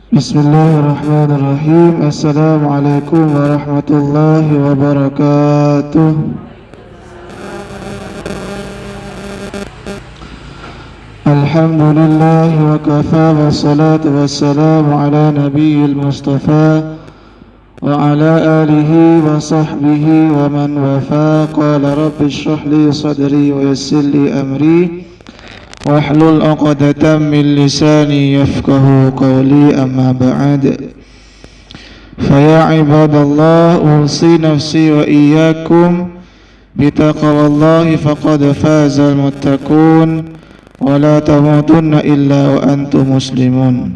Bismillahirrahmanirrahim. Assalamualaikum warahmatullahi wabarakatuh. Alhamdulillah wa kafa wassalatu wassalamu ala nabiyil mustafa wa ala alihi wa sahbihi wa man wafa. Qala rabbi shrah li sadri wa yassir li amri wahlul 'uqdatam min lisani yafqahu qawli, amma ba'd. Fa ya ibadallah, usi nafsi wa iyyakum bitaqwallahi faqad fazal muttaqun wa la tamutunna illa wa antum muslimun.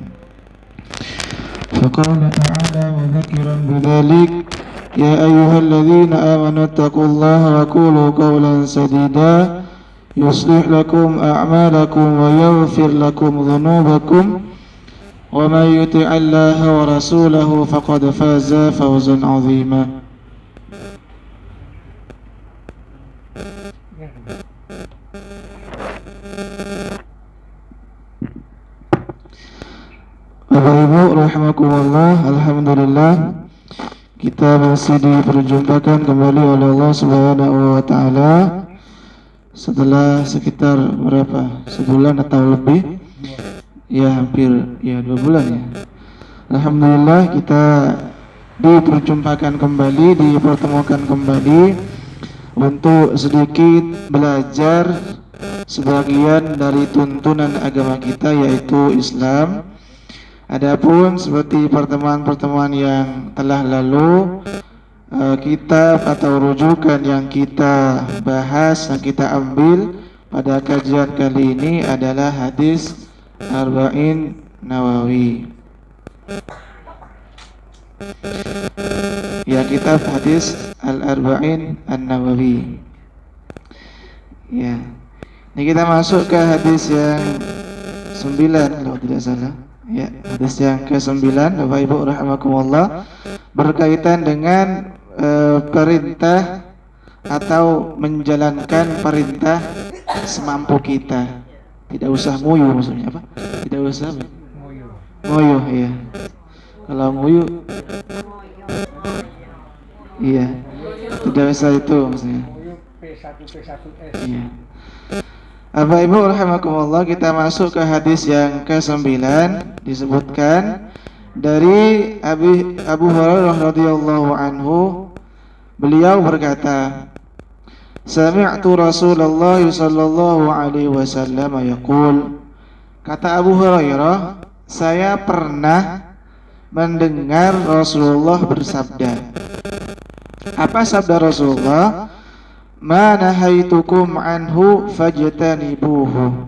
Faqala ta'ala wa dhakiran bidzalik ya ayyuhalladzina amanu taqullaha wa qulu qawlan sadida yuslih lakum a'malakum wa yaghfir lakum dhunubakum wa may yuti'illaha wa rasulahu faqad faza fawzan 'azima. Bapak Ibu rahimakumullah, alhamdulillah kita masih diperjumpakan kembali oleh Allah Subhanahu wa taala setelah sekitar berapa? Sebulan atau lebih? Ya hampir 2 bulan ya. Alhamdulillah kita diperjumpakan kembali, dipertemukan kembali untuk sedikit belajar sebagian dari tuntunan agama kita, yaitu Islam. Adapun seperti pertemuan-pertemuan yang telah lalu, kitab atau rujukan yang kita bahas, yang kita ambil pada kajian kali ini adalah hadis Arba'in Nawawi. Ya, kitab hadis Al-Arba'in An-Nawawi. Ya. Ini kita masuk ke hadis yang 9 kalau tidak salah. Ya, hadis yang ke-9 Bapak Ibu rahimakumullah, berkaitan dengan perintah atau menjalankan perintah semampu kita. Tidak usah nguyu, maksudnya apa? Tidak usah nguyu, ya. Kalau nguyu, iya, tidak usah itu maksudnya. Iya. Bapak Ibu rahimakumullah, kita masuk ke hadis yang ke-9. Disebutkan dari Abu Hurairah radhiyallahu anhu, beliau berkata, sami'tu Rasulullah sallallahu alaihi wasallam yaqul. Kata Abu Hurairah, saya pernah mendengar Rasulullah bersabda. Apa sabda Rasulullah? Ma nahaitukum anhu fajtanibuhu.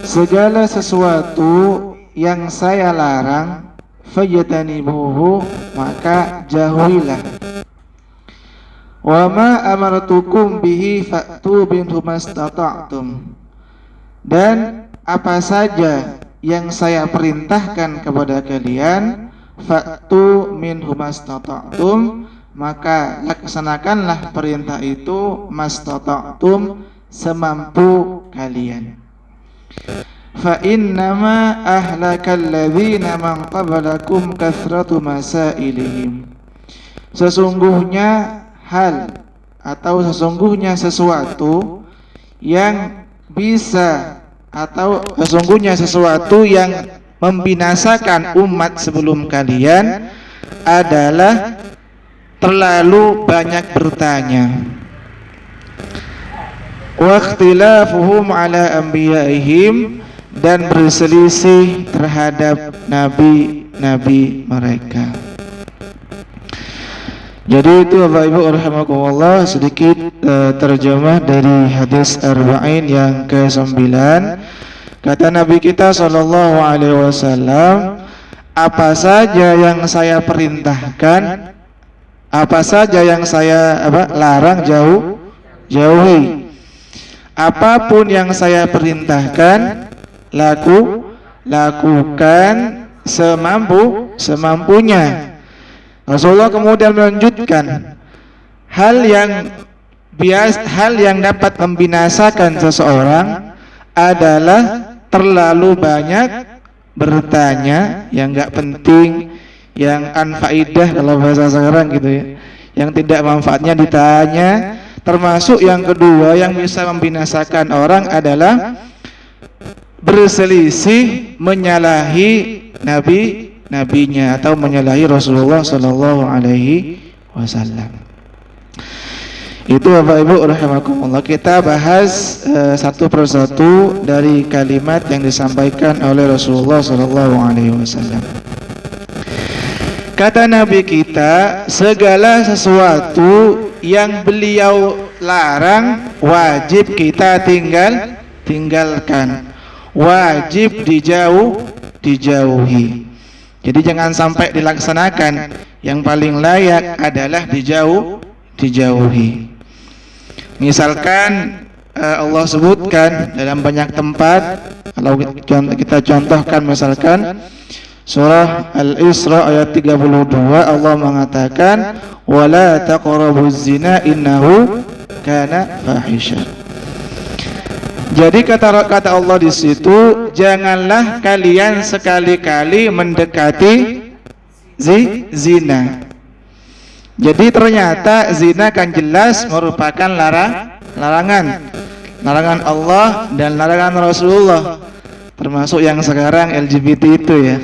Segala sesuatu yang saya larang, fajtanibuhu, maka jauhilah. Wa ma amartukum bihi fa'tu minhu mastata'tum. Dan apa saja yang saya perintahkan kepada kalian, fa'tu minhu mastata'tum, maka laksanakanlah perintah itu, mastata'tum, semampu kalian. Fa innama ahlakal ladzina man qablakum kathratu masailihim. Sesungguhnya hal atau sesungguhnya sesuatu yang bisa atau sesungguhnya sesuatu yang membinasakan umat sebelum kalian adalah terlalu banyak bertanya. Wa ikhtilafuhum ala anbiya'ihim, dan berselisih terhadap nabi-nabi mereka. Jadi itu Bapak Ibu rahimakumullah sedikit terjemah dari hadis Arba'in yang ke-9. Kata Nabi kita sallallahu alaihi wasallam, apa saja yang saya perintahkan, apa saja yang saya larang, jauhi. Apapun yang saya perintahkan, lakukan semampunya. Rasulullah kemudian melanjutkan, hal yang dapat membinasakan seseorang adalah terlalu banyak bertanya yang enggak penting, yang anfaidah kalau bahasa sekarang gitu ya, yang tidak manfaatnya ditanya. Termasuk yang kedua yang bisa membinasakan orang adalah berselisih, menyalahi nabinya atau menyalahi Rasulullah sallallahu alaihi wasallam. Itu Bapak Ibu rahimakumullah, kita bahas satu persatu dari kalimat yang disampaikan oleh Rasulullah sallallahu alaihi wasallam. Kata Nabi kita, segala sesuatu yang beliau larang wajib kita tinggalkan, wajib dijauhi. Jadi jangan sampai dilaksanakan, yang paling layak adalah dijauhi. Misalkan Allah sebutkan dalam banyak tempat, kalau kita contohkan misalkan surah Al-Isra ayat 32, Allah mengatakan wala taqrabuz zina innahu kana fahisha. Jadi kata Allah di situ, janganlah kalian sekali-kali mendekati zina. Jadi ternyata zina kan jelas merupakan larangan Allah dan larangan Rasulullah, termasuk yang sekarang LGBT itu ya,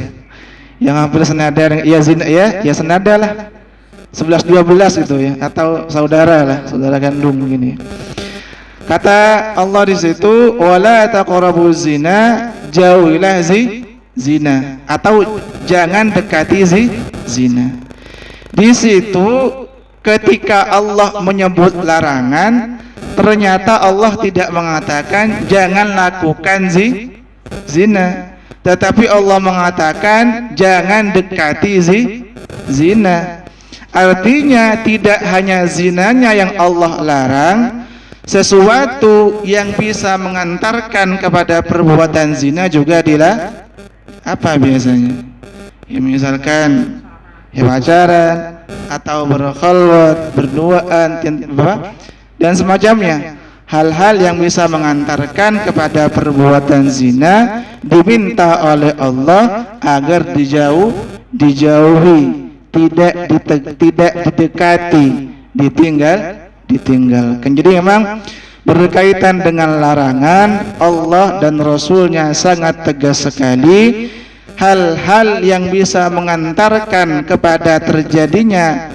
yang hampir senada, ya zina ya senada lah, 11-12 gitu ya, atau saudara kandung gini. Kata Allah di situ, wala taqrabuz zina, jauhilah zina, atau jangan dekati zina. Di situ ketika Allah menyebut larangan, ternyata Allah tidak mengatakan jangan lakukan zina, tetapi Allah mengatakan jangan dekati zina. Artinya tidak hanya zinanya yang Allah larang, sesuatu yang bisa mengantarkan kepada perbuatan zina juga apa biasanya? Ya misalkan ya pacaran atau berkhalwat, berduaan dan semacamnya. Hal-hal yang bisa mengantarkan kepada perbuatan zina diminta oleh Allah agar dijauhi, tidak didekati, ditinggalkan. Jadi memang berkaitan dengan larangan, Allah dan Rasulnya sangat tegas sekali. Hal-hal yang bisa mengantarkan kepada terjadinya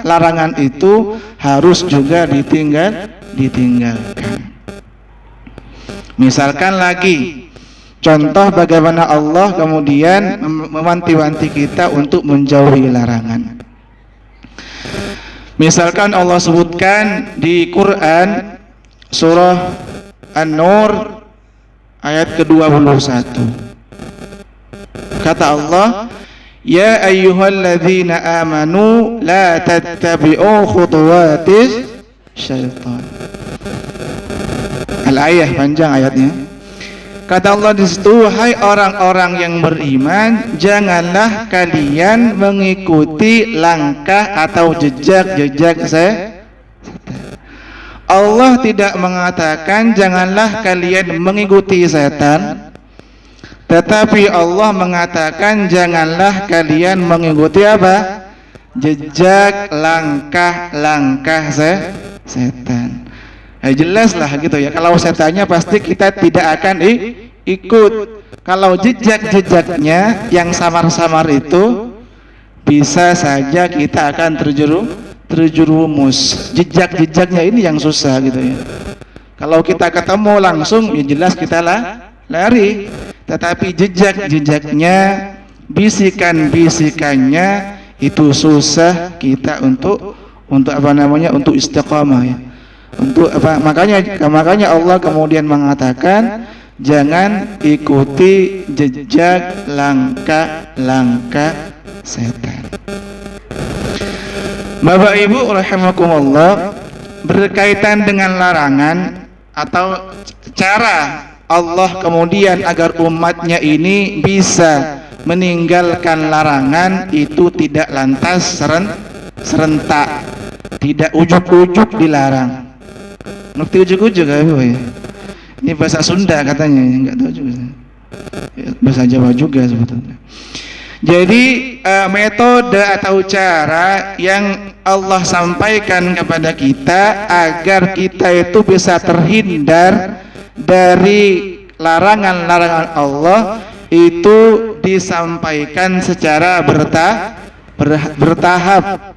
larangan itu harus juga ditinggalkan. Misalkan lagi contoh bagaimana Allah kemudian mewanti-wanti kita untuk menjauhi larangan. Misalkan Allah sebutkan di Quran surah An-Nur ayat ke-21. Kata Allah, ya ayyuhalladzina amanu la tattabi'u khutuwatis syaitan. Al-ayah, panjang ayatnya. Kata Allah di situ, hai orang-orang yang beriman, janganlah kalian mengikuti langkah atau jejak setan. Allah tidak mengatakan janganlah kalian mengikuti setan, tetapi Allah mengatakan janganlah kalian mengikuti jejak langkah setan. Jelas lah gitu ya, kalau setannya pasti kita tidak akan ikut. Kalau jejak-jejaknya yang samar-samar itu bisa saja kita akan terjerumus. Jejak-jejaknya ini yang susah gitu ya. Kalau kita ketemu langsung ya jelas kita lari. Tetapi jejak-jejaknya, bisikan-bisikannya itu susah kita untuk untuk istiqamah ya. Untuk makanya Allah kemudian mengatakan jangan ikuti jejak langkah setan. Bapak Ibu rahimakumullah, berkaitan dengan larangan atau cara Allah kemudian agar umatnya ini bisa meninggalkan larangan itu tidak lantas serentak, tidak ujuk-ujuk dilarang. Ngerti ujuk-ujuk ya? Ini bahasa Sunda katanya, enggak tahu juga. Bahasa Jawa juga sebetulnya. Jadi metode atau cara yang Allah sampaikan kepada kita agar kita itu bisa terhindar dari larangan-larangan Allah itu disampaikan secara bertahap,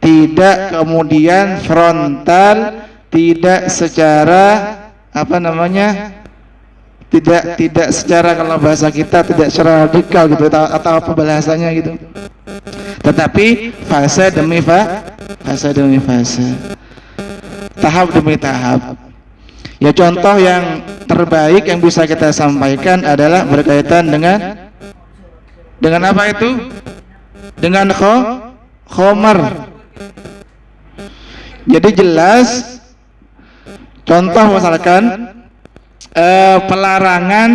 tidak kemudian frontal, tidak secara tidak secara, kalau bahasa kita tidak secara radikal gitu atau apa bahasanya gitu, tetapi fase demi fase, tahap demi tahap. Ya, contoh yang terbaik yang bisa kita sampaikan adalah berkaitan dengan apa itu? Dengan khamar. Jadi jelas, contoh misalkan pelarangan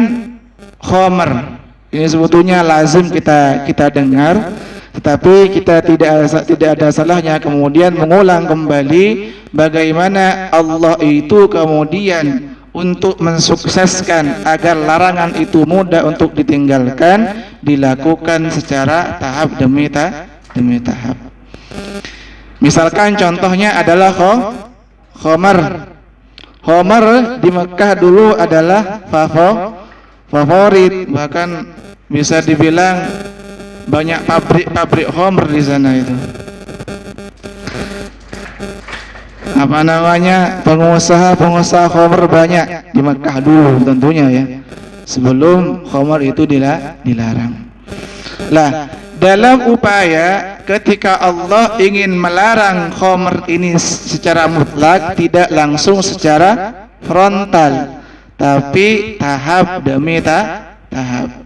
khamar. Ini sebetulnya lazim kita dengar, tetapi kita tidak ada salahnya kemudian mengulang kembali bagaimana Allah itu kemudian untuk mensukseskan agar larangan itu mudah untuk ditinggalkan, dilakukan secara tahap demi tahap. Misalkan contohnya adalah khamar. Khamar di Mekah dulu adalah favorit, bahkan bisa dibilang banyak pabrik khamar di sana itu. Pengusaha khamar banyak di Mekah dulu tentunya ya. Sebelum khamar itu dilarang. Lah, dalam upaya ketika Allah ingin melarang khamar ini secara mutlak, tidak langsung secara frontal, tapi tahap demi tahap.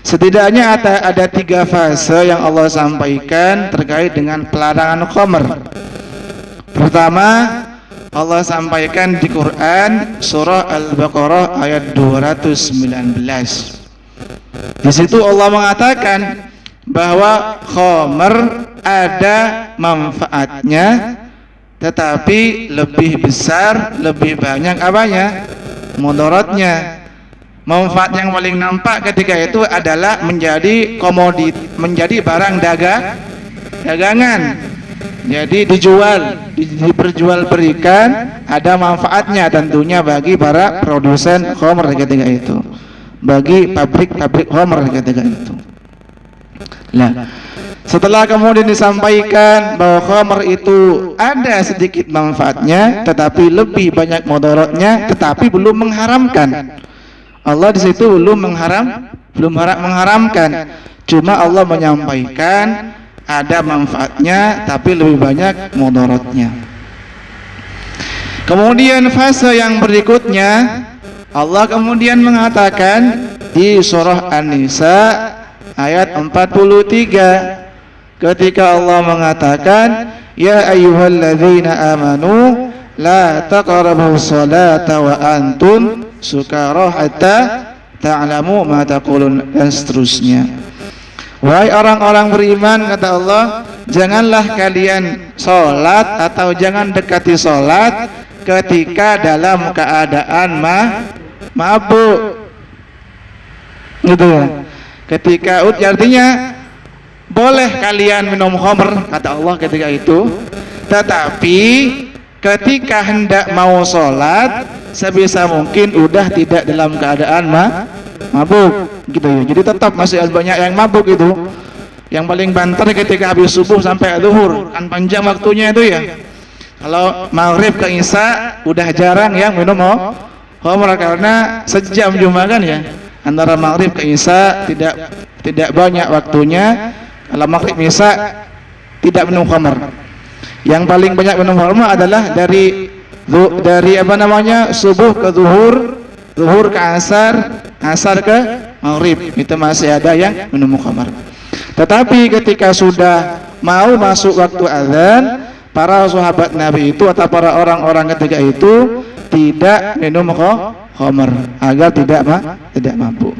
Setidaknya ada 3 fase yang Allah sampaikan terkait dengan pelarangan khamar. Pertama, Allah sampaikan di Quran surah Al-Baqarah ayat 219. Di situ Allah mengatakan bahwa khamar ada manfaatnya, tetapi lebih besar, lebih banyak apanya? Mudaratnya. Manfaat yang paling nampak ketika itu adalah menjadi komoditi, menjadi barang dagangan. Jadi diperjualbelikan, ada manfaatnya tentunya bagi para produsen khamar ketika itu, bagi pabrik khamar ketika itu. Nah, setelah kemudian disampaikan bahwa khamar itu ada sedikit manfaatnya, tetapi lebih banyak mudaratnya, tetapi belum mengharamkan. Allah di situ belum mengharamkan. Cuma Allah menyampaikan ada manfaatnya, tapi lebih banyak mudaratnya. Kemudian fase yang berikutnya, Allah kemudian mengatakan di surah An-Nisa ayat 43, ketika Allah mengatakan ya ayyuhalladzina amanu la taqrabus salata wa antum sukara hatta ta'lamu ma taqulun, dan seterusnya. Wahai orang-orang beriman, kata Allah, janganlah kalian sholat atau jangan dekati sholat ketika dalam keadaan mabuk, gitu ya. Ketika artinya boleh kalian minum khamr, kata Allah ketika itu, tetapi ketika hendak mau sholat sebisa mungkin udah tidak dalam keadaan mabuk, gitu ya. Jadi tetap masih banyak yang mabuk itu. Yang paling banter ketika habis subuh sampai zuhur, kan panjang waktunya itu ya. Kalau maghrib ke isya udah jarang yang minum khamr karena sejam cuma kan ya. Antara maghrib ke isya tidak banyak waktunya. Kalau maghrib isya tidak minum khamr. Yang paling banyak minum khamr adalah dari subuh ke zuhur ke asar ke maghrib, itu masih ada yang minum khamr. Tetapi ketika sudah mau masuk waktu azan, para sahabat Nabi itu atau para orang-orang ketika itu tidak minum khamr agar tidak mabuk.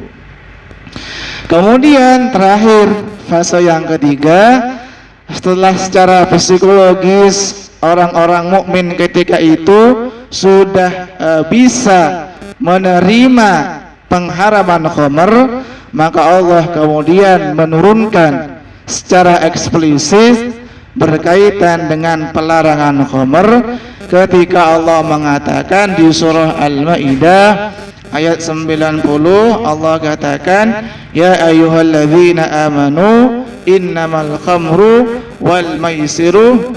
Kemudian terakhir fase yang ketiga, setelah secara psikologis orang-orang mukmin ketika itu sudah bisa menerima pengharaman khamr, maka Allah kemudian menurunkan secara eksplisit berkaitan dengan pelarangan khamr ketika Allah mengatakan di surah Al-Maidah ayat 90, Allah katakan, ya ayyuhalladzina amanu innamal khamru wal maisiru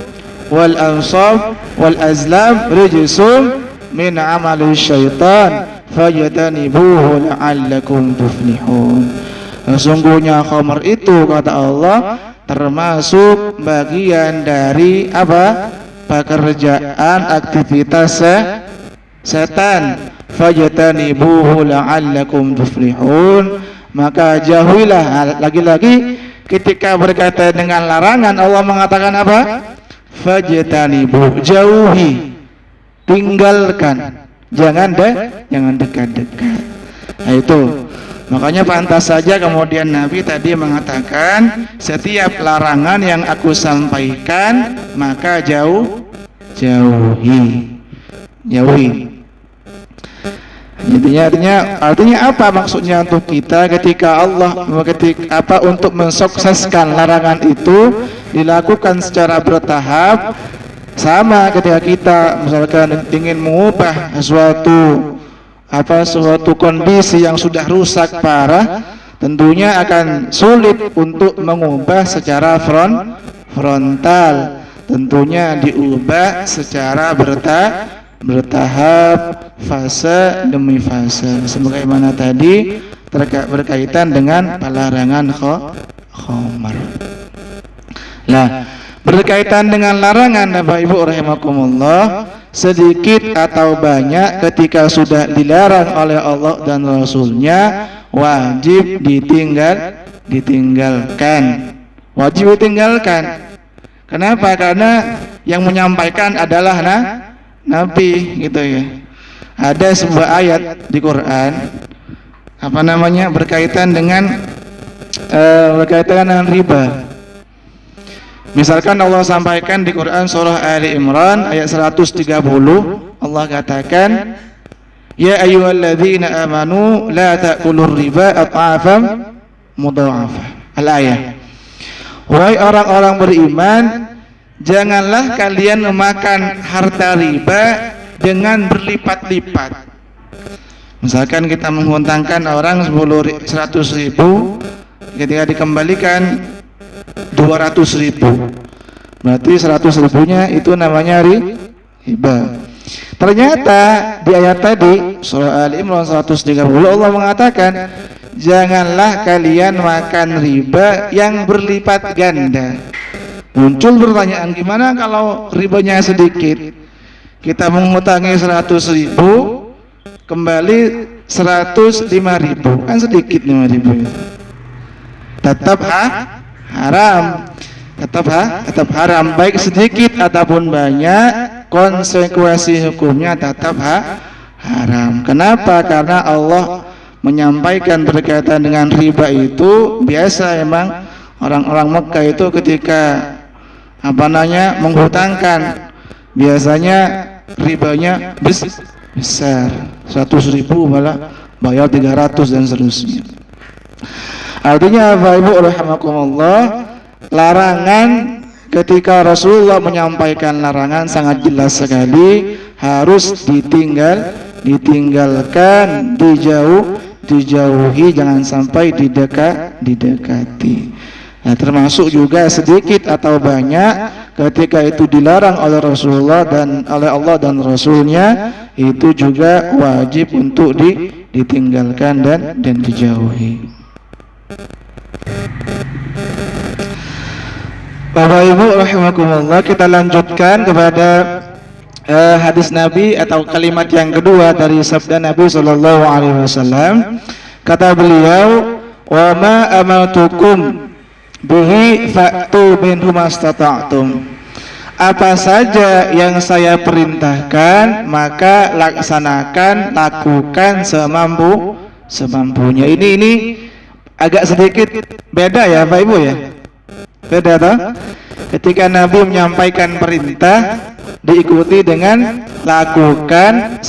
wal ansab wal azlam rijsum min amali syaitan fajtanibuhu la'allakum tuflihun. Sesungguhnya khamr itu, kata Allah, termasuk bagian dari apa? Pekerjaan aktivitas setan. Fajtanibuhu la'allakum tuflihun. Maka jauhilah. Lagi-lagi ketika berkaitan dengan larangan, Allah mengatakan apa? Fajtanibuh, jauhi, tinggalkan, jangan dekat-dekat. Nah itu, makanya pantas saja kemudian Nabi tadi mengatakan, setiap larangan yang aku sampaikan maka jauhi. Artinya apa maksudnya untuk kita ketika untuk mensukseskan larangan itu dilakukan secara bertahap. Sama ketika kita misalkan ingin mengubah suatu kondisi yang sudah rusak parah, tentunya akan sulit untuk mengubah secara frontal. Tentunya diubah secara bertahap, fase demi fase, sebagaimana tadi berkaitan dengan pelarangan khamr. Nah, berkaitan dengan larangan Bapak Ibu rahimakumullah, sedikit atau banyak ketika sudah dilarang oleh Allah dan Rasulnya, wajib ditinggalkan. Kenapa? Karena yang menyampaikan adalah Nabi, gitu ya. Ada sebuah ayat di Quran berkaitan dengan riba. Misalkan Allah sampaikan di Quran surah Ali Imran ayat 130, Allah katakan, ya ayyuhalladzina amanu la ta'kulur riba adhafan mudha'afah. Al-ayah. Wahai orang-orang beriman, janganlah kalian memakan harta riba dengan berlipat-lipat. Misalkan kita menghutangkan orang 100 ribu, ketika dikembalikan 200.000, berarti 100 ribunya itu namanya riba. Ternyata di ayat tadi surah Ali Imran 130 Allah mengatakan, janganlah kalian makan riba yang berlipat ganda. Muncul pertanyaan, gimana kalau ribanya sedikit? Kita menghutangi 100.000, kembali 105.000, kan sedikit 5.000. Tetap haram, baik sedikit ataupun banyak, konsekuensi hukumnya tetap haram. Kenapa? Karena Allah menyampaikan berkaitan dengan riba itu, biasa emang orang-orang Mekah itu ketika menghutangkan, biasanya ribanya besar, 100.000 malah bayar 300 dan seterusnya. Artinya Bapak Ibu rahimakumullah, larangan ketika Rasulullah menyampaikan larangan sangat jelas sekali, harus ditinggalkan, dijauhi, jangan sampai didekati. Nah, termasuk juga sedikit atau banyak ketika itu dilarang oleh Rasulullah dan oleh Allah dan Rasulnya, itu juga wajib untuk ditinggalkan dan dijauhi. Bapak Ibu rahimakumullah, kita lanjutkan kepada hadis Nabi atau kalimat yang kedua dari sabda Nabi sallallahu alaihi wasallam. Kata beliau, wa ma amartukum bihi fa'tu minhu mastata'tum. Apa saja yang saya perintahkan maka lakukan semampunya. Ini agak sedikit beda ya Pak Ibu ya. Beda toh? Ketika Nabi menyampaikan perintah, diikuti dengan lakukan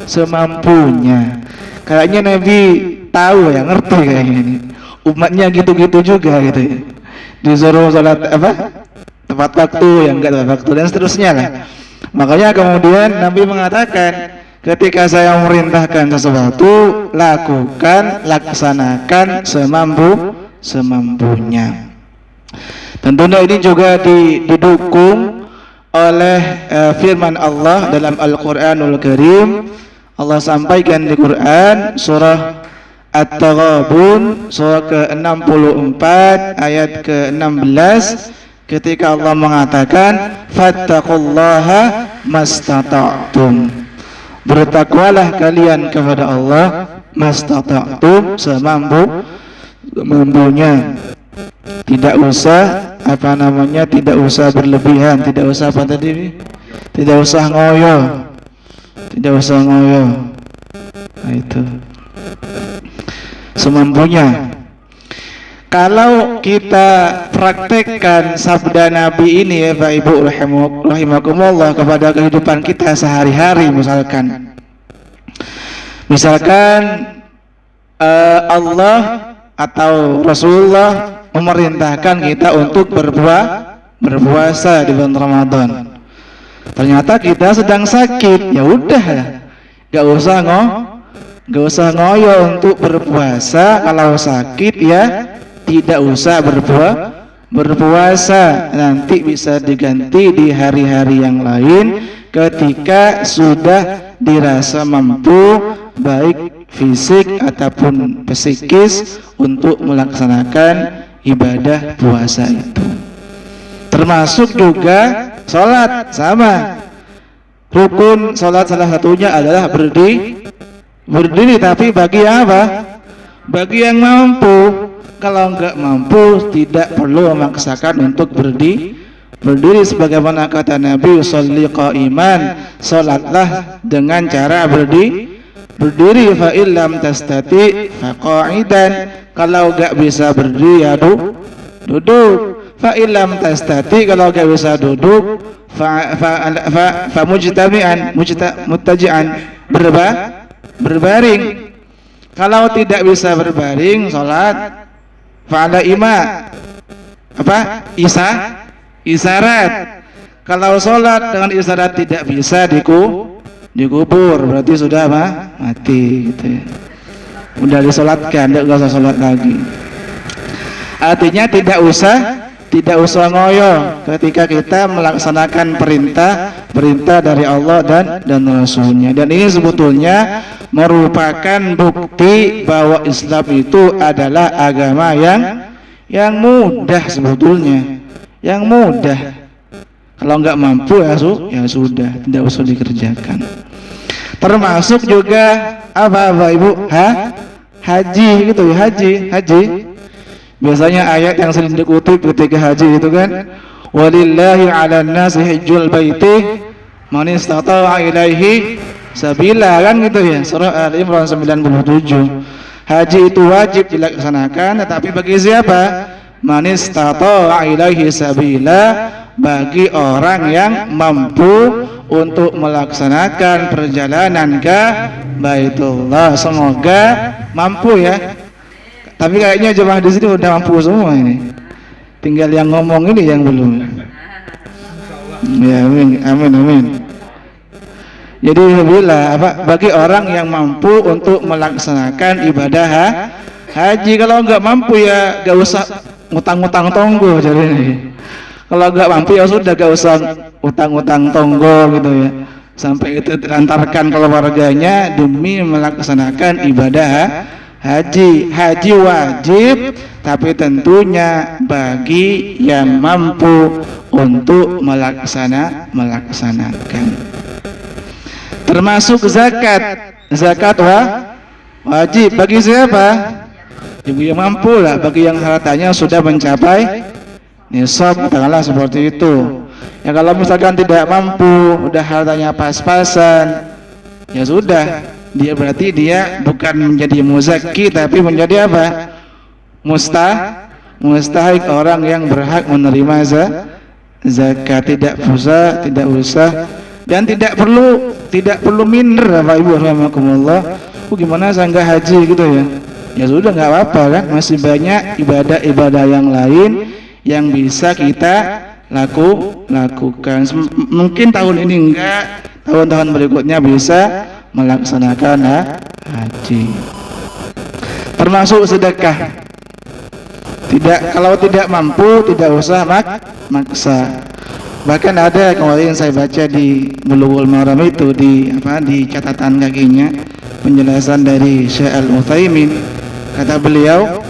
semampunya. Kayaknya Nabi tahu ya, ngerti kayaknya ini. Umatnya gitu-gitu juga gitu ya. Disuruh sholat tepat waktu, yang enggak tepat waktu dan seterusnya lah. Makanya kemudian Nabi mengatakan, ketika saya memerintahkan sesuatu, laksanakan semampunya. Tentunya ini juga didukung oleh firman Allah dalam Al-Qur'anul Karim. Allah sampaikan di Quran surah At-Taghabun surah ke-64 ayat ke-16 ketika Allah mengatakan fattaqullaha mastata'tum, bertakwalah kalian kepada Allah mastata'tum, semampunya. Tidak usah tidak usah berlebihan, tidak usah tidak usah ngoyo. Nah, itu semampunya. Kalau kita praktekkan sabda Nabi ini ya Pak Ibu rahimakumullah kepada kehidupan kita sehari-hari, misalkan Allah atau Rasulullah memerintahkan kita untuk berpuasa di bulan Ramadan. Ternyata kita sedang sakit, ya udah, gak usah ngoyo untuk berpuasa. Kalau sakit ya tidak usah berpuasa, nanti bisa diganti di hari-hari yang lain ketika sudah dirasa mampu baik fisik ataupun psikis untuk melaksanakan ibadah puasa itu. Termasuk juga sholat, sama. Rukun sholat salah satunya adalah berdiri, tapi bagi apa? Bagi yang mampu. Kalau enggak mampu tidak perlu memaksakan untuk berdiri sebagaimana kata Nabi, sholli qa'iman, sholatlah dengan cara berdiri fa illam tastati fa qa'idan, kalau enggak bisa berdiri ya duduk, fa illam tastati, kalau enggak bisa duduk fa muttaji'an, berbaring. Kalau tidak bisa berbaring salat fa'ala isyarat. Kalau sholat dengan isyarat tidak bisa dikubur, berarti sudah mati gitu ya. Udah disolatkan, tidak usah sholat lagi. Artinya tidak usah ngoyo ketika kita melaksanakan perintah dari Allah dan Rasulnya. Dan ini sebetulnya merupakan bukti bahwa Islam itu adalah agama yang mudah sebetulnya, yang mudah. Kalau nggak mampu ya sudah, tidak usah dikerjakan. Termasuk juga apa Ibu? Haji gitu ya, haji. Biasanya ayat yang sering dikutip ketika haji itu kan, walillahi 'alan nasi hajjul baiti man istata'a ilaihi sabila, kan gitu ya, surah Al-Imran 97. Haji itu wajib dilaksanakan, tetapi bagi siapa? Man istata'a ilaihi sabila, bagi orang yang mampu untuk melaksanakan perjalanan ke Baitullah. Semoga mampu ya. Tapi kayaknya jemaah di sini udah mampu semua ini. Tinggal yang ngomong ini yang belum. Ya, amin. Jadi bagi orang yang mampu untuk melaksanakan ibadah haji. Kalau enggak mampu ya enggak usah utang-utang tonggo jadi ini. Kalau enggak mampu ya sudah enggak usah utang-utang tonggo gitu ya. Sampai itu diantarkan keluarganya demi melaksanakan ibadah haji. Haji wajib, tapi tentunya bagi yang mampu untuk melaksanakan. Termasuk zakat wajib bagi siapa? Ibu yang mampu lah, bagi yang hartanya sudah mencapai nisab, katakanlah seperti itu. Ya kalau misalkan tidak mampu, udah hartanya pas-pasan, ya sudah, berarti dia bukan menjadi muzakki tapi menjadi apa? Mustahik, orang yang berhak menerima zakat, tidak usah dan tidak perlu minder Bapak Ibu rahimakumullah. Gimana saya nggak haji gitu ya? Ya sudah, nggak apa-apa kan, masih banyak ibadah yang lain yang bisa kita lakukan. Mungkin tahun ini enggak, tahun-tahun berikutnya bisa melaksanakan haji. Termasuk sedekah. Kalau tidak mampu tidak usah maksa. Bahkan ada kemarin saya baca di Bulughul Maram itu di catatan kakinya penjelasan dari Syekh Al-Utsaimin, kata beliau,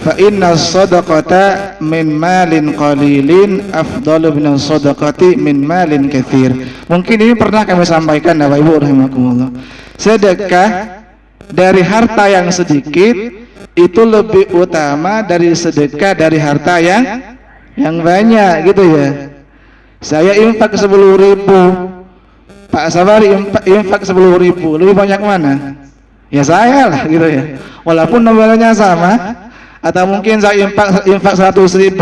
fa inna sadaqata min malin qalilin afdalu min sadaqati min malin katsir. Mungkin ini pernah kami sampaikan Bapak Ibu rahimakumullah. Sedekah dari harta yang sedikit itu lebih utama dari sedekah dari harta yang banyak gitu ya. Saya infak 10.000, Pak Sabari infak 10.000, lebih banyak mana? Ya saya lah gitu ya. Walaupun nominalnya sama, atau mungkin saya infak 100.000,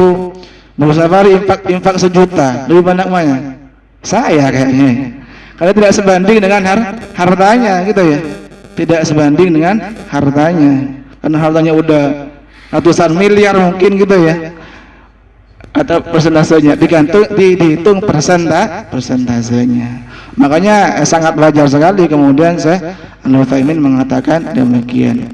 Pak Sabari infak 1.000.000, lebih banyak mana? Saya kayaknya. Karena tidak sebanding dengan hartanya gitu ya. Tidak sebanding dengan hartanya. Karena hartanya udah ratusan miliar mungkin gitu ya. Atau persentasenya dihitung persentasenya. Makanya sangat wajar sekali kemudian saya Al-Utsaimin mengatakan demikian.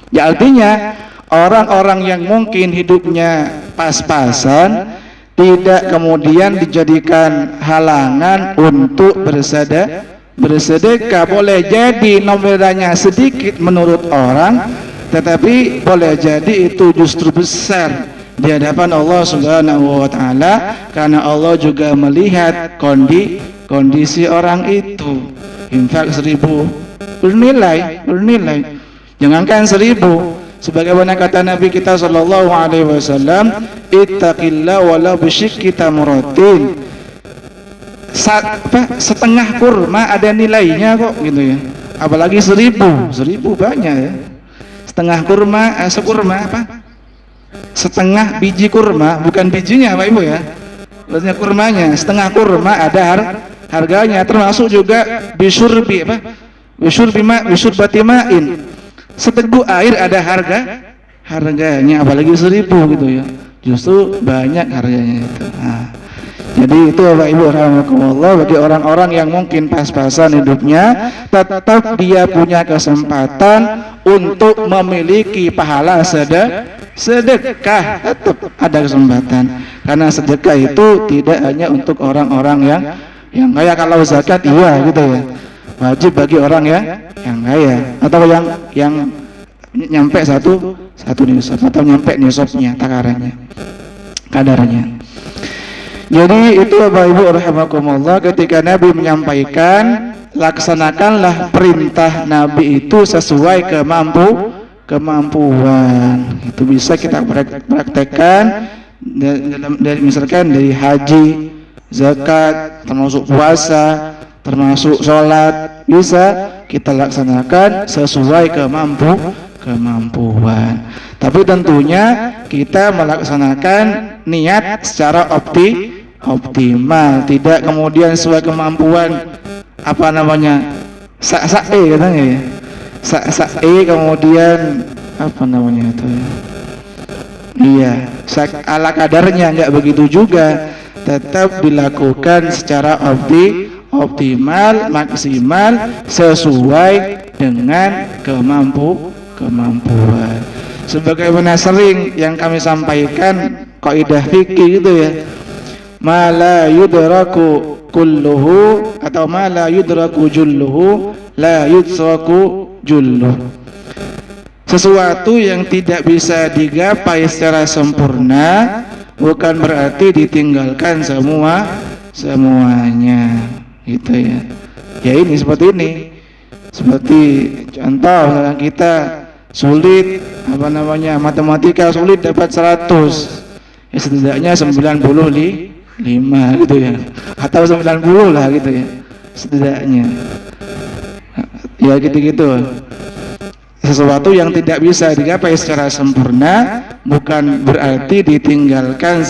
Ya artinya orang-orang yang mungkin hidupnya pas-pasan tidak kemudian dijadikan halangan untuk bersedekah. Boleh jadi nominalnya sedikit menurut orang, tetapi boleh jadi itu justru besar di hadapan Allah Subhanahu wa taala, karena Allah juga melihat kondisi orang itu. Infak 1.000 bernilai. Jangankan 1.000, sebagaimana kata Nabi kita sallallahu alaihi wasallam, ittaqillah walau bisyikki tamratin. Setengah kurma ada nilainya kok gitu ya. Apalagi 1.000 banyak ya. Setengah kurma, sekurma setengah biji kurma, bukan bijinya Pak Ibu ya, maksudnya kurmanya. Setengah kurma ada harganya, termasuk juga bisyurbi ma'in, seteguk air ada harganya, apalagi 1.000 gitu ya, justru banyak harganya itu. Jadi itu Bapak Ibu rahimakumullah, bagi orang-orang yang mungkin pas-pasan hidupnya, tetap dia punya kesempatan untuk memiliki pahala sedekah, tetap ada kesempatan. Karena sedekah itu tidak hanya untuk orang-orang yang kaya. Kalau zakat iya gitu ya, wajib bagi orang yang kaya atau yang nyampe satu nisab atau nyampe nisabnya, takarannya, kadarnya. Jadi itu Bapak Ibu rahimakumullah, ketika Nabi menyampaikan, laksanakanlah perintah Nabi itu sesuai kemampuan. Itu bisa kita praktekkan misalkan dari haji, zakat, termasuk puasa, termasuk sholat, bisa kita laksanakan sesuai kemampuan. Tapi tentunya kita melaksanakan niat secara optimal, tidak kemudian sesuai kemampuan sak-sak katanya ya. Sak-sak kemudian itu ya. Iya, ala kadarnya, enggak begitu juga. Tetap dilakukan secara optimal, maksimal, sesuai dengan kemampuan. Sebagaimana sering yang kami sampaikan kaidah fikih gitu ya, ma la yudraku kulluhu atau ma la yudraku julluhu la yudraku julluh. Sesuatu yang tidak bisa digapai secara sempurna bukan berarti ditinggalkan semuanya gitu ya. Ya ini seperti ini. Seperti contoh kita sulit matematika sulit dapat 100, ya setidaknya 95 gitu ya, atau 90 lah gitu ya setidaknya, ya gitu-gitu. Sesuatu yang tidak bisa digapai secara sempurna bukan berarti ditinggalkan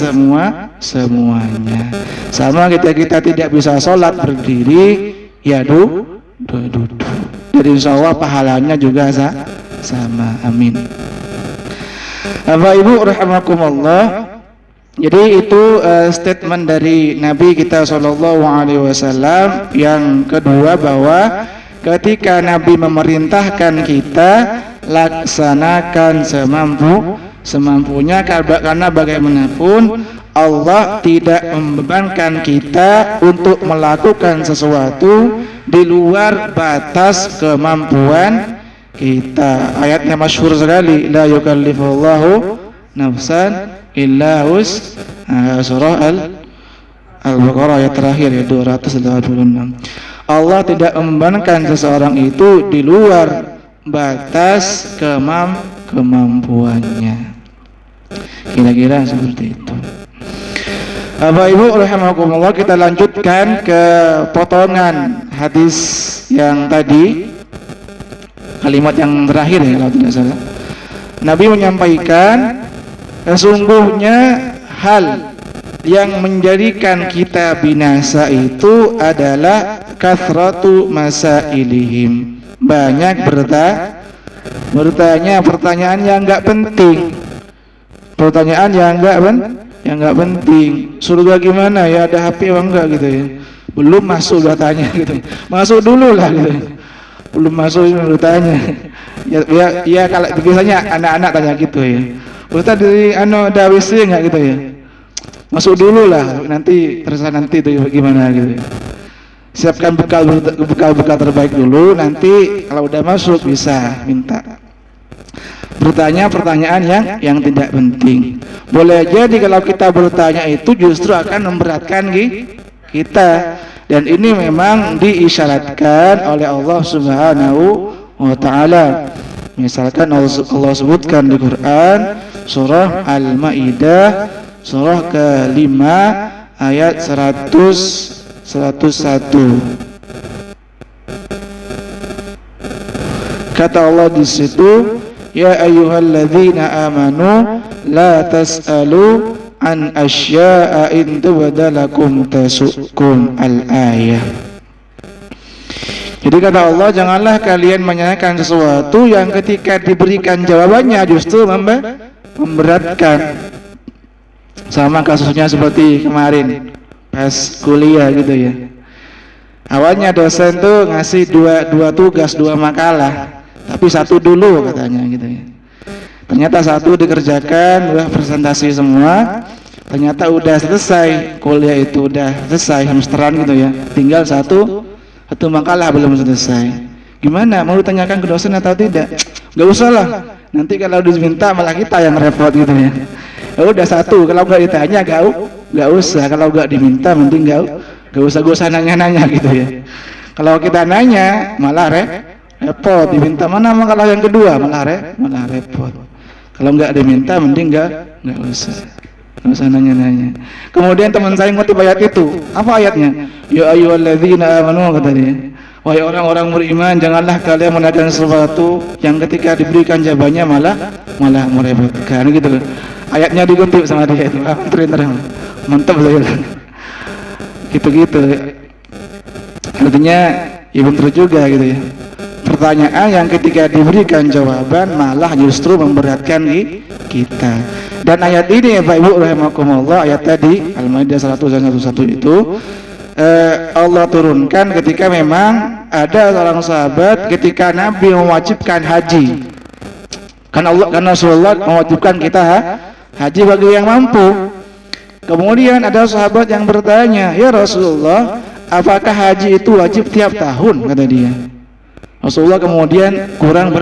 semuanya. Sama ketika kita tidak bisa sholat berdiri, ya duduk. Jadi insya Allah pahalanya juga sama. Amin. Bapak Ibu rahimakumullah. Jadi itu statement dari Nabi kita Shallallahu Alaihi Wasallam. Yang kedua, bahwa ketika Nabi memerintahkan kita, laksanakan semampunya, karena bagaimanapun Allah tidak membebankan kita untuk melakukan sesuatu di luar batas kemampuan kita. Ayatnya masyhur sekali, la yukallifullahu nafsan illa surah Al-Baqarah ayat terakhir ya 286. Allah tidak membebankan seseorang itu di luar batas kemampuannya. Kira-kira seperti itu. Bapak Ibu rahimakumullah, kita lanjutkan ke potongan hadis yang tadi, kalimat yang terakhir ya kalau tidak salah. Nabi menyampaikan, sesungguhnya hal yang menjadikan kita binasa itu adalah kathratu masailihim, banyak bertanya pertanyaan yang enggak penting. Pertanyaan yang enggak penting. Surga gimana ya, ada HP apa enggak gitu ya. Belum masuk udah tanya gitu. Masuk dulu lah gitu. Belum masuk udah tanya. Ya kalau biasanya anak-anak tanya gitu ya. Ustaz dari ada WC enggak gitu ya. Masuk dulu lah, nanti terserah nanti itu gimana gitu. Siapkan bekal terbaik dulu, nanti kalau udah masuk bisa minta. Bertanya pertanyaan yang tidak penting. Boleh jadi kalau kita bertanya itu justru akan memberatkan kita, dan ini memang diisyaratkan oleh Allah Subhanahu wa taala. Misalkan Allah sebutkan di Quran surah Al-Maidah surah ke-5 ayat 101. Kata Allah di situ, ya ayyuhalladzina amanu la tas'alu an asya'a in tubdalakum tasukum, al-ayah. Jadi kata Allah, janganlah kalian menanyakan sesuatu yang ketika diberikan jawabannya justru memberatkan. Sama kasusnya seperti kemarin pas kuliah gitu ya. Awalnya dosen tuh ngasih dua tugas, 2 makalah, tapi 1 dulu katanya gitu ya. Ternyata 1 dikerjakan, udah presentasi semua. Ternyata udah selesai, kuliah itu udah selesai semesteran gitu ya. Tinggal satu makalah belum selesai. Gimana? Mau ditanyakan ke dosen atau tidak? Gak usah lah. Nanti kalau diminta malah kita yang repot gitu ya. Ya udah 1, kalau nggak ditanya nggak usah, kalau nggak diminta mending nggak usah nanya gitu ya. Kalau kita nanya malah repot, diminta mana makalah yang kedua malah repot. Kalau nggak diminta mending nggak usah nanya. Kemudian teman saya ngutip ayat itu, apa ayatnya? Ya ayyuhalladzina amanu, kata dia, wahai orang-orang beriman, janganlah kalian menanyakan sesuatu yang ketika diberikan jawabannya malah merepotkan gitu. Ayatnya dikutip sama dia itu, mantap saya bilang. Gitu. Artinya ya benar juga gitu ya. Pertanyaan yang ketika diberikan jawaban malah justru memberatkan kita. Dan ayat ini ya Pak Ibu rahimakumullah, ayat tadi Al-Maidah 101 itu Allah turunkan ketika memang ada seorang sahabat ketika Nabi mewajibkan haji. Karena Rasulullah mewajibkan kita haji bagi yang mampu. Kemudian ada sahabat yang bertanya, ya Rasulullah, apakah haji itu wajib tiap tahun? Kata dia. Rasulullah kemudian kurang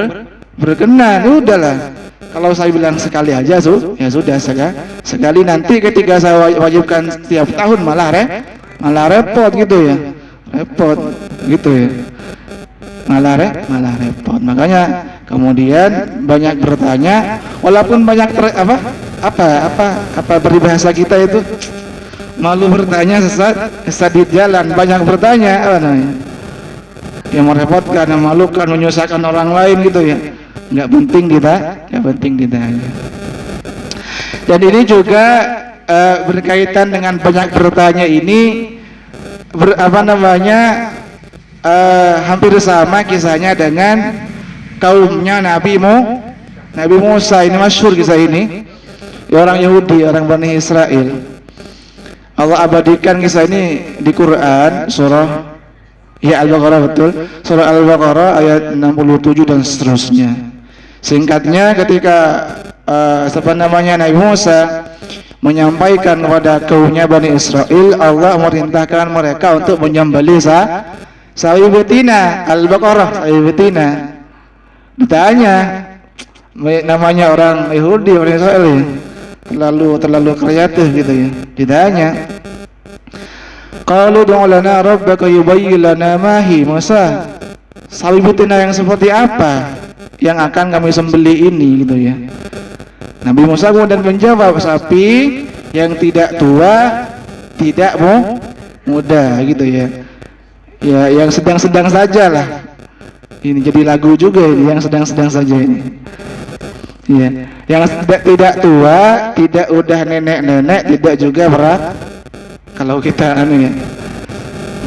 berkenan. Ya udahlah, kalau saya bilang sekali aja ya sudah sekali, nanti ketika saya wajibkan setiap tahun malah repot gitu ya. Repot gitu ya. Malah repot. Makanya kemudian banyak bertanya, walaupun banyak peribahasa kita itu malu bertanya sesat di jalan. Banyak bertanya apa namanya, yang merepotkan, memalukan, menyusahkan orang lain gitu ya. Nggak penting ditanya. Dan ini juga berkaitan dengan banyak bertanya ini hampir sama kisahnya dengan kaumnya Nabi Musa. Ini masyhur kisah ini. Orang Yahudi, orang Bani Israel. Allah abadikan kisah ini di Quran surah Al-Baqarah, betul. Surah Al-Baqarah ayat 67 dan seterusnya. Singkatnya, ketika Nabi Musa menyampaikan kepada kaumnya Bani Israel, Allah merintahkan mereka untuk menyembelih sawi betina. Al-Baqarah, sawi betina. Ditanya, namanya orang Yahudi, Bani Israel ya, terlalu kreatif gitu ya. Ditanya, qalu ud'u lana rabbaka yubayyin lana ma hi. Musa, sawi betina yang seperti apa yang akan kami sembelih ini gitu ya. Nabi Musa kemudian menjawab, sapi yang tidak tua, tidak muda gitu ya. Ya, yang sedang-sedang saja lah. Ini jadi lagu juga ini, yang sedang-sedang saja ini. Ya, yang tidak tua, tidak udah nenek-nenek, tidak juga berat. Kalau kita ya.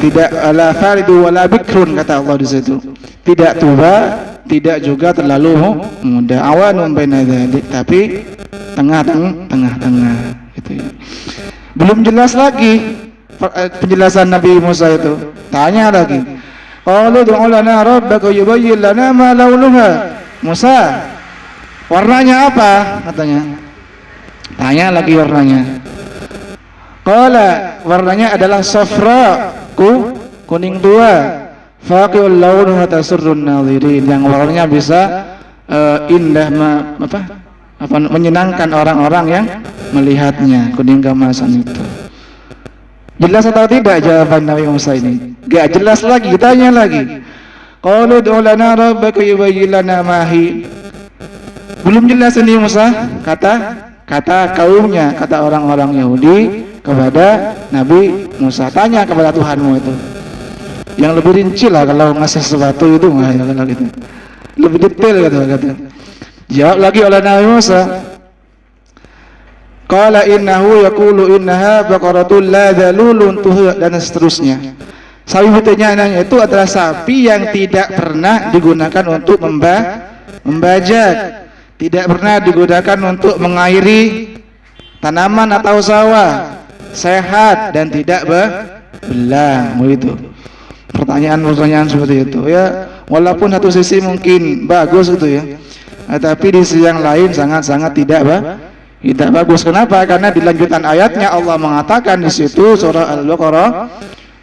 Tidak ala faridu wala bikrun, kata Allah di situ. Tidak tua, tidak juga terlalu muda. Awanun baina dzalik, tapi tengah-tengah gitu ya. Belum jelas lagi penjelasan Nabi Musa itu. Tanya lagi. Qalu ud'u lana rabbaka yubayyin lana ma launuha. Musa, warnanya apa? Katanya. Tanya lagi warnanya. Qala, warnanya adalah safra, kuning tua. Faqiul launuha tasurrun nadhirin, yang warnanya bisa indah menyenangkan orang-orang yang melihatnya, kuning keemasan itu. Jelas atau tidak jawaban Nabi Musa ini? Gak jelas lagi, tanya lagi. Qalu ud'u lana rabbaka yubayyin lana ma hi. Belum jelas ini Musa, kata kaumnya, kata orang-orang Yahudi kepada Nabi Musa. Tanya kepada Tuhanmu itu. Yang lebih rinci lah kalau ngasih sesuatu itu kalau gitu. Lebih detail kata. Jawab lagi oleh Nabi Musa. Qala innahu yaqulu innaha baqaratul la dzalulun tuh, dan seterusnya. Sapi betinanya itu adalah sapi yang tidak pernah digunakan untuk membajak, tidak pernah digunakan untuk mengairi tanaman atau sawah, sehat dan tidak belang. Begitu. Pertanyaan seperti itu ya, walaupun satu sisi mungkin bagus itu ya, tapi di sisi yang lain sangat-sangat tidak bagus. Kenapa? Karena di lanjutan ayatnya Allah mengatakan di situ surah Al-Baqarah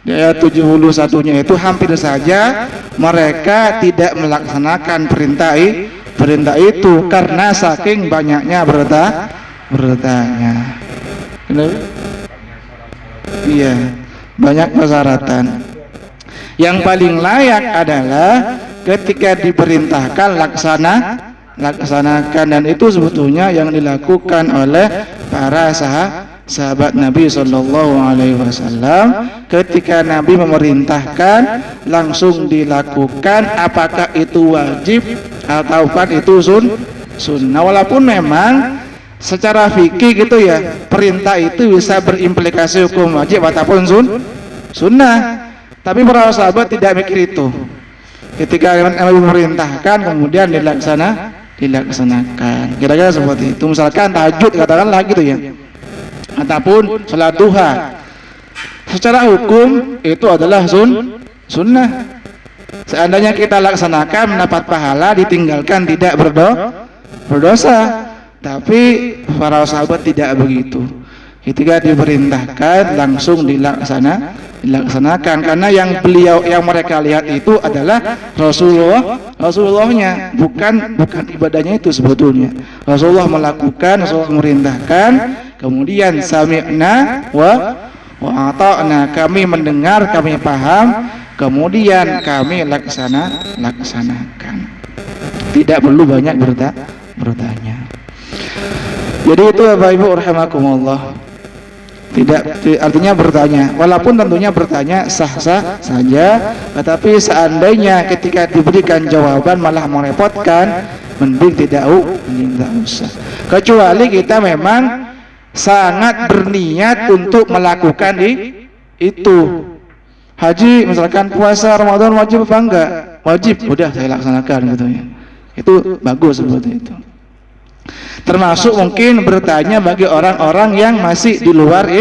di ayat 71-nya itu hampir saja mereka tidak melaksanakan perintah itu karena saking banyaknya bertanya. Kenapa? Iya, banyak persyaratan. Yang paling layak adalah ketika diperintahkan laksanakan, dan itu sebetulnya yang dilakukan oleh para sahabat Nabi Shallallahu Alaihi Wasallam. Ketika Nabi memerintahkan langsung dilakukan, apakah itu wajib ataupun itu sunnah. Walaupun memang secara fikih gitu ya, perintah itu bisa berimplikasi hukum wajib ataupun sunnah. Tapi para sahabat tidak mikir itu. Ketika Nabi memerintahkan kemudian dilaksanakan. Kira-kira seperti itu. Misalkan tahajud katakanlah gitu ya, ataupun salat duha. Secara hukum itu adalah sunnah. Seandainya kita laksanakan mendapat pahala, ditinggalkan tidak berdosa. Tapi para sahabat tidak begitu. Ketika diperintahkan langsung dilaksanakan, karena yang mereka lihat itu adalah Rasulullahnya, bukan ibadahnya itu sebetulnya. Rasulullah melakukan, Rasulullah memerintahkan, kemudian sami'na wa ata'na, kami mendengar, kami paham, kemudian kami laksanakan. Tidak perlu banyak bertanya. Jadi itu Bapak Ibu rahimakumullah. Artinya bertanya, walaupun tentunya bertanya sah-sah saja, tetapi seandainya ketika diberikan jawaban malah merepotkan, mending tidak usah. Kecuali kita memang sangat berniat untuk melakukan itu. Haji misalkan puasa Ramadan wajib apa enggak? Wajib, udah saya laksanakan gitu ya. Itu bagus seperti itu. Termasuk mungkin bertanya bagi orang-orang yang masih di luar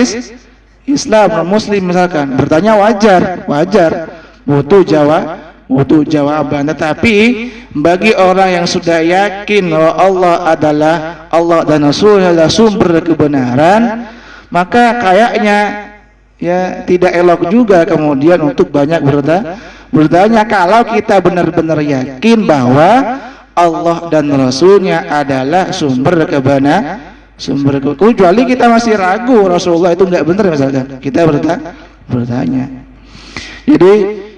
Islam, non-muslim misalkan, bertanya wajar, butuh jawaban. Tetapi bagi orang yang sudah yakin bahwa Allah adalah Allah dan Rasulnya adalah sumber kebenaran, maka kayaknya ya tidak elok juga kemudian untuk banyak bertanya kalau kita benar-benar yakin bahwa Allah dan Rasulnya adalah sumber kebenaran. Kecuali kita masih ragu Rasulullah itu enggak benar misalkan, kita bertanya. Jadi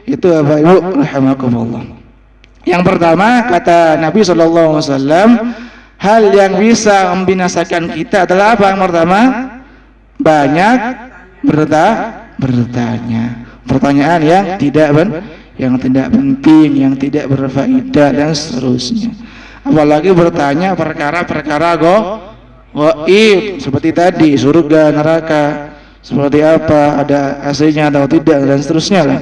itu Bapak Ibu rahimakumullah. Yang pertama kata Nabi SAW, hal yang bisa membinasakan kita adalah apa? Yang pertama, banyak bertanya. Pertanyaan yang tidak penting, yang tidak berfaedah dan seterusnya. Apalagi bertanya perkara-perkara gaib seperti tadi, surga, neraka, seperti apa, ada aslinya atau tidak dan seterusnya lah.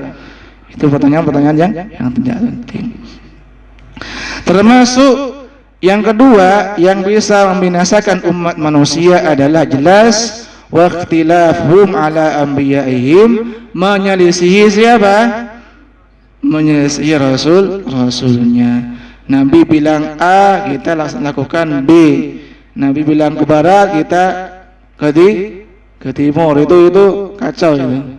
Itu pertanyaan-pertanyaan yang tidak penting. Termasuk yang kedua yang bisa membinasakan umat manusia adalah jelas waqtilafhum ala anbiya'ihim, menyelisihi siapa? Menyelisihi rasulnya. Nabi bilang A, kita lakukan B. Nabi bilang ke barat, kita ke timur. Itu kacau itu.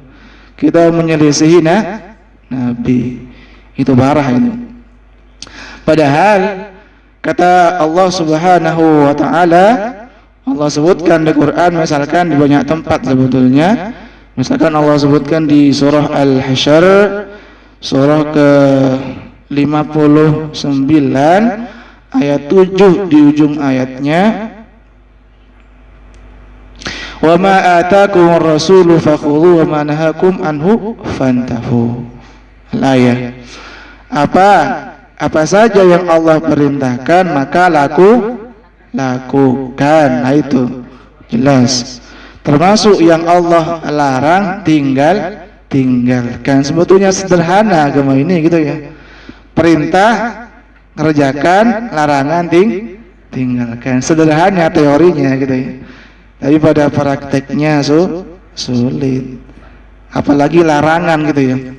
Kita menyelisihi Nabi. Itu parah itu. Padahal kata Allah Subhanahu wa taala, Allah sebutkan di Quran misalkan di banyak tempat sebetulnya. Misalkan Allah sebutkan di surah Al-Hasyr surah ke-59 ayat 7 di ujung ayatnya, wa ma atakumur rasulu fakhudhu wa ma nahakum anhu fantahu. Al-ayat. Apa saja yang Allah perintahkan maka lakukan. Nah itu jelas. Termasuk yang Allah larang tinggalkan. Sebetulnya sederhana agama ini gitu ya. Perintah kerjakan, larangan tinggalkan. Sederhana teorinya gitu ya. Tapi pada prakteknya sulit. Apalagi larangan gitu ya.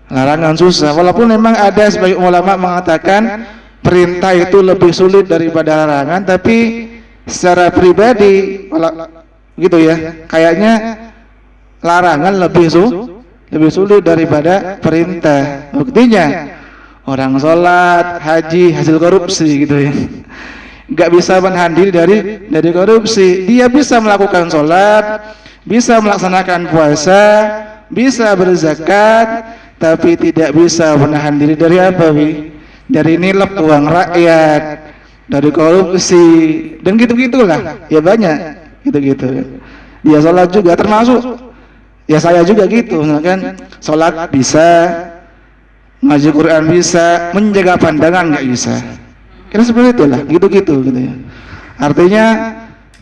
Larangan susah. Walaupun memang ada sebagian ulama mengatakan perintah itu lebih sulit daripada larangan, tapi secara pribadi gitu ya, kayaknya larangan lebih sulit daripada perintah. Buktinya orang sholat, haji, hasil korupsi gitu ya, nggak bisa menahan diri dari korupsi. Dia bisa melakukan sholat, bisa melaksanakan puasa, bisa berzakat, tapi tidak bisa menahan diri dari apa, dari nilep uang rakyat, dari korupsi, dan gitu-gitulah. Ya banyak gitu-gitu. Dia sholat juga termasuk. Ya saya juga gitu, kan sholat bisa, ngaji Quran bisa, menjaga pandangan nggak bisa. Kira seperti itulah, gitu-gitu gitu ya. Artinya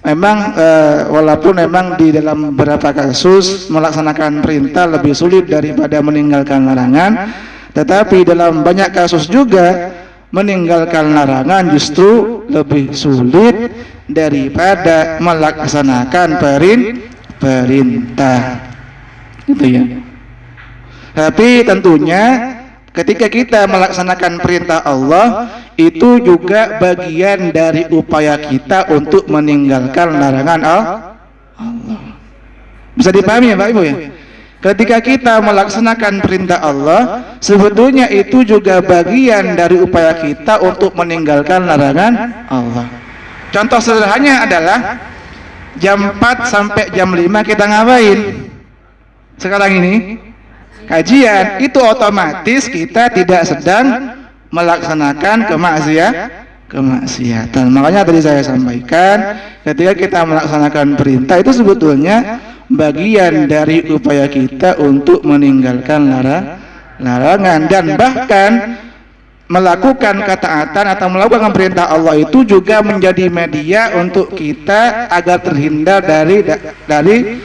memang walaupun memang di dalam beberapa kasus melaksanakan perintah lebih sulit daripada meninggalkan larangan, tetapi dalam banyak kasus juga meninggalkan larangan justru lebih sulit daripada melaksanakan perintah. Gitu ya. Tapi tentunya ketika kita melaksanakan perintah Allah, itu juga bagian dari upaya kita untuk meninggalkan larangan Allah. Bisa dipahami ya Pak Ibu ya? Ketika kita melaksanakan perintah Allah, sebetulnya itu juga bagian dari upaya kita untuk meninggalkan larangan Allah. Contoh sederhananya adalah jam 4 sampai jam 5 kita ngapain? Sekarang ini kajian. Itu otomatis kita tidak sedang melaksanakan kemaksiatan. Makanya tadi saya sampaikan, ketika kita melaksanakan perintah itu sebetulnya bagian dari upaya kita untuk meninggalkan larangan. Dan bahkan melakukan ketaatan atau melakukan perintah Allah itu juga menjadi media untuk kita agar terhindar dari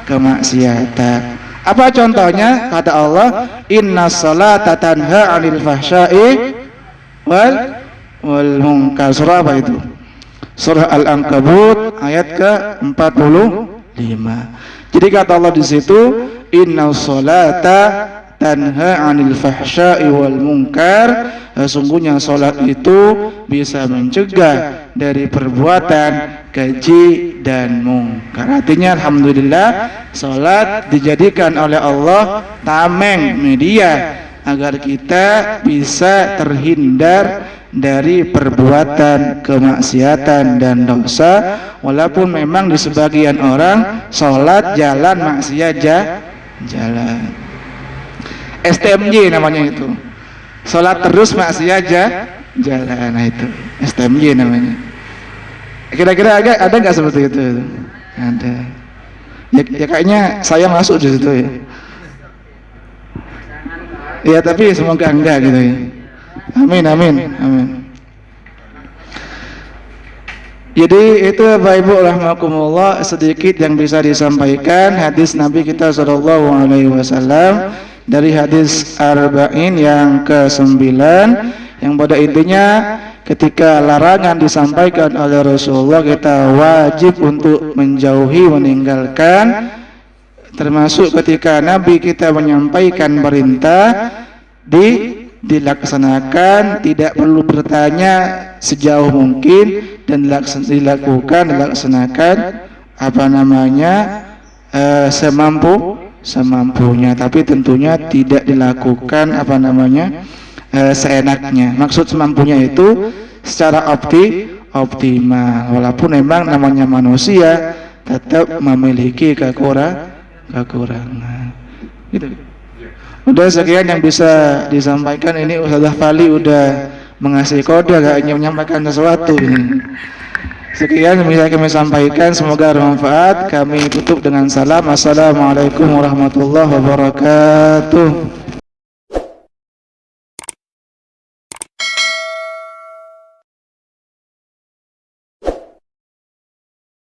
kemaksiatan. Apa contohnya? Kata Allah, inna salata tanha 'anil fahsya'i wal munkar. Surah apa itu? Surah Al-Ankabut ayat ke-45. Jadi kata Allah di situ, inna salata tanha 'anil fahsya'i wal munkar. Sesungguhnya salat itu bisa mencegah dari perbuatan keji dan mungkar. Artinya alhamdulillah salat dijadikan oleh Allah tameng media agar kita bisa terhindar dari perbuatan kemaksiatan dan dosa, walaupun memang di sebagian orang salat jalan maksiat jalan. STMJ namanya itu, sholat terus maksiat jalan. Nah itu STMJ namanya. Kira-kira ada nggak seperti itu? Ada. Ya kayaknya saya masuk di situ ya. Ya tapi semoga enggak gitu ya. Amin. Jadi itu Bapak Ibu rahimakumullah sedikit yang bisa disampaikan hadis Nabi kita SAW dari hadis Arba'in yang ke-9 yang pada intinya ketika larangan disampaikan oleh Rasulullah kita wajib untuk menjauhi, meninggalkan, termasuk ketika Nabi kita menyampaikan perintah dilaksanakan, tidak perlu bertanya sejauh mungkin dan dilaksanakan semampunya, tapi tentunya tidak dilakukan seenaknya. Maksud semampunya itu secara optimal, walaupun memang namanya manusia tetap memiliki kekurangan. Gitu. Udah sekian yang bisa disampaikan. Ini Ustazah Fali udah mengasih kode kayaknya menyampaikan sesuatu ini. Sekian yang bisa kami sampaikan, semoga bermanfaat. Kami tutup dengan salam. Assalamualaikum warahmatullahi wabarakatuh.